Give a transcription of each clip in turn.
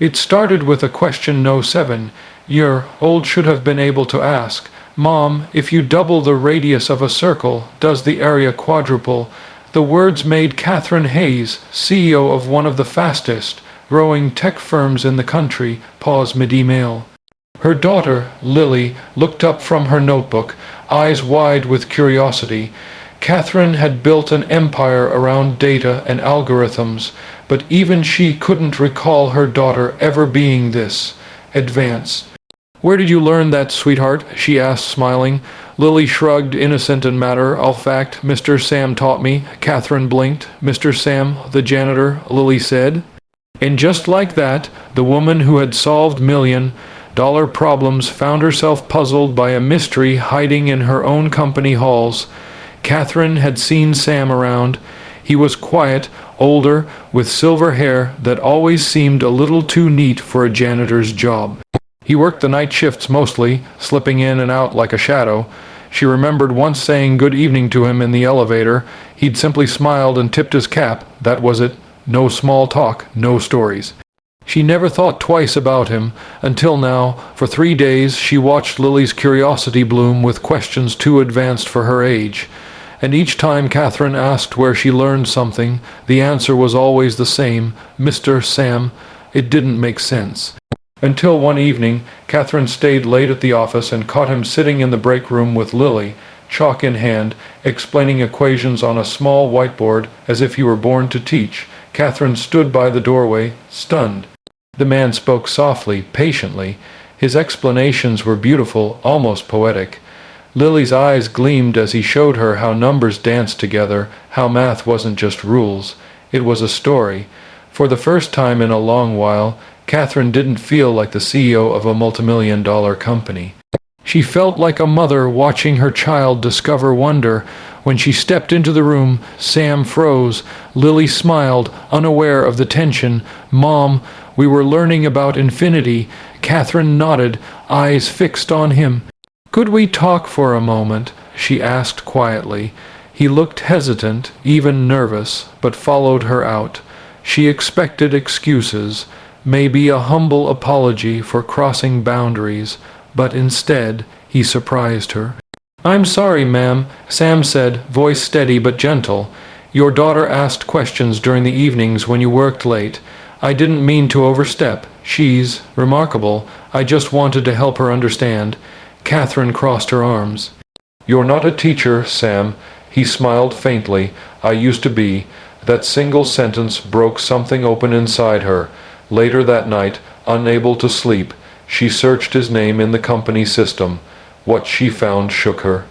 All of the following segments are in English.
It started with a question no 7-year-old should have been able to ask. Mom, if you double the radius of a circle, does the area quadruple? The words made Catherine Hayes, CEO of one of the fastest growing tech firms in the country, pause mid-email. Her daughter, Lily, looked up from her notebook, eyes wide with curiosity. Catherine had built an empire around data and algorithms, but even she couldn't recall her daughter ever being this advanced. "Where did you learn that, sweetheart?" she asked, smiling. Lily shrugged, innocent and matter-of-fact. "Mr. Sam taught me." Catherine blinked. "Mr. Sam, the janitor," Lily said. And just like that, the woman who had solved million-dollar problems found herself puzzled by a mystery hiding in her own company halls. Catherine had seen Sam around. He was quiet, older, with silver hair that always seemed a little too neat for a janitor's job. He worked the night shifts mostly, slipping in and out like a shadow. She remembered once saying good evening to him in the elevator. He'd simply smiled and tipped his cap. That was it. No small talk, no stories. She never thought twice about him, until now. For 3 days she watched Lily's curiosity bloom with questions too advanced for her age. And each time Catherine asked where she learned something, the answer was always the same, Mr. Sam. It didn't make sense. Until one evening, Catherine stayed late at the office and caught him sitting in the break room with Lily, chalk in hand, explaining equations on a small whiteboard as if he were born to teach. Catherine stood by the doorway, stunned. The man spoke softly, patiently. His explanations were beautiful, almost poetic. Lily's eyes gleamed as he showed her how numbers danced together, how math wasn't just rules. It was a story. For the first time in a long while, Catherine didn't feel like the CEO of a multimillion-dollar company. She felt like a mother watching her child discover wonder. When she stepped into the room, Sam froze. Lily smiled, unaware of the tension. "Mom, we were learning about infinity." Catherine nodded, eyes fixed on him. "Could we talk for a moment?" she asked quietly. He looked hesitant, even nervous, but followed her out. She expected excuses, maybe a humble apology for crossing boundaries, but instead he surprised her. "I'm sorry, ma'am," Sam said, voice steady but gentle. "Your daughter asked questions during the evenings when you worked late. I didn't mean to overstep. She's remarkable. I just wanted to help her understand." Catherine crossed her arms. "You're not a teacher, Sam." He smiled faintly. "I used to be." That single sentence broke something open inside her. Later that night, unable to sleep, she searched his name in the company system. What she found shook her.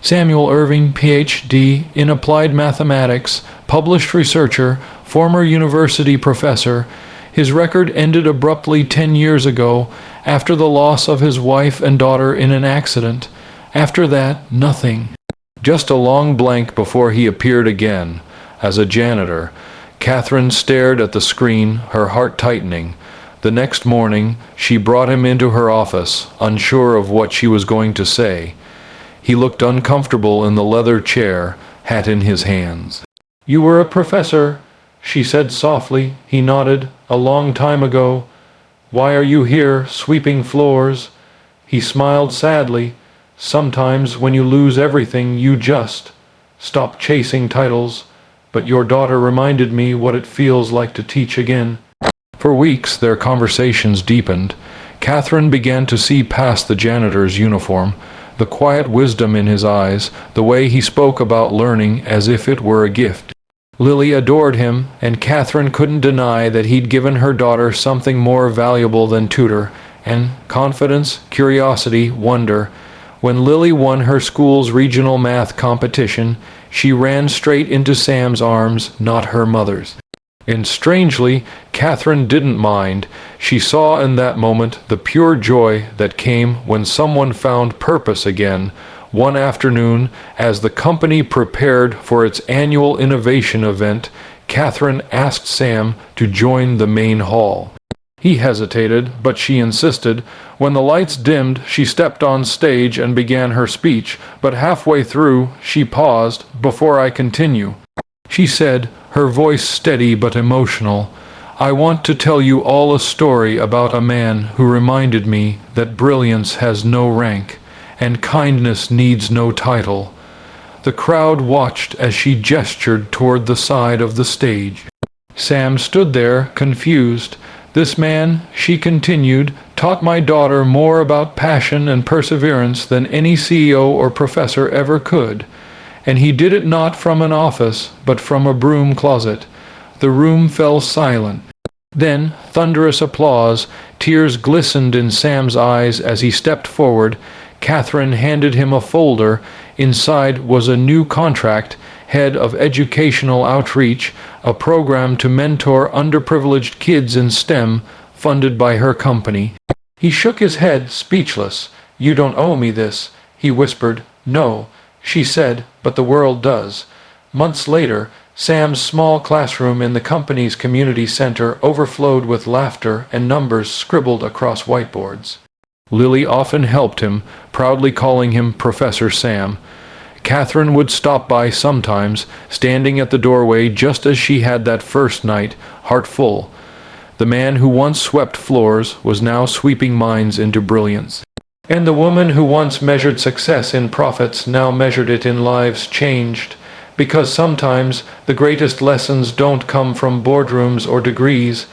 Samuel Irving, Ph.D. in Applied Mathematics, published researcher, former university professor. His record ended abruptly 10 years ago, after the loss of his wife and daughter in an accident. After that, nothing. Just a long blank before he appeared again, as a janitor. Catherine stared at the screen, her heart tightening. The next morning, she brought him into her office, unsure of what she was going to say. He looked uncomfortable in the leather chair, hat in his hands. "You were a professor," she said softly. He nodded. "A long time ago." "Why are you here, sweeping floors?" He smiled sadly. "Sometimes when you lose everything, you just stop chasing titles. But your daughter reminded me what it feels like to teach again." For weeks their conversations deepened. Catherine began to see past the janitor's uniform, the quiet wisdom in his eyes, the way he spoke about learning as if it were a gift. Lily adored him, and Catherine couldn't deny that he'd given her daughter something more valuable than tutor, and confidence, curiosity, wonder. When Lily won her school's regional math competition, she ran straight into Sam's arms, not her mother's. And strangely, Catherine didn't mind. She saw in that moment the pure joy that came when someone found purpose again. One afternoon, as the company prepared for its annual innovation event, Catherine asked Sam to join the main hall. He hesitated, but she insisted. When the lights dimmed, she stepped on stage and began her speech, but halfway through, she paused. "Before I continue," she said, her voice steady but emotional, I want to tell you all a story about a man who reminded me that brilliance has no rank, and kindness needs no title. The crowd watched as she gestured toward the side of the stage. Sam stood there, confused. This man, she continued, taught my daughter more about passion and perseverance than any CEO or professor ever could. And he did it not from an office, but from a broom closet. The room fell silent. Then, thunderous applause, tears glistened in Sam's eyes as he stepped forward. Catherine handed him a folder. Inside was a new contract, head of educational outreach, a program to mentor underprivileged kids in STEM, funded by her company. He shook his head, speechless. "You don't owe me this," he whispered. "No," she said, "but the world does." Months later, Sam's small classroom in the company's community center overflowed with laughter and numbers scribbled across whiteboards. Lily often helped him, proudly calling him Professor Sam. Catherine would stop by sometimes, standing at the doorway just as she had that first night, heart full. The man who once swept floors was now sweeping minds into brilliance. And the woman who once measured success in profits now measured it in lives changed. Because sometimes the greatest lessons don't come from boardrooms or degrees.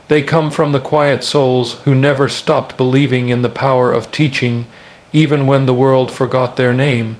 They come from the quiet souls who never stopped believing in the power of teaching, even when the world forgot their name.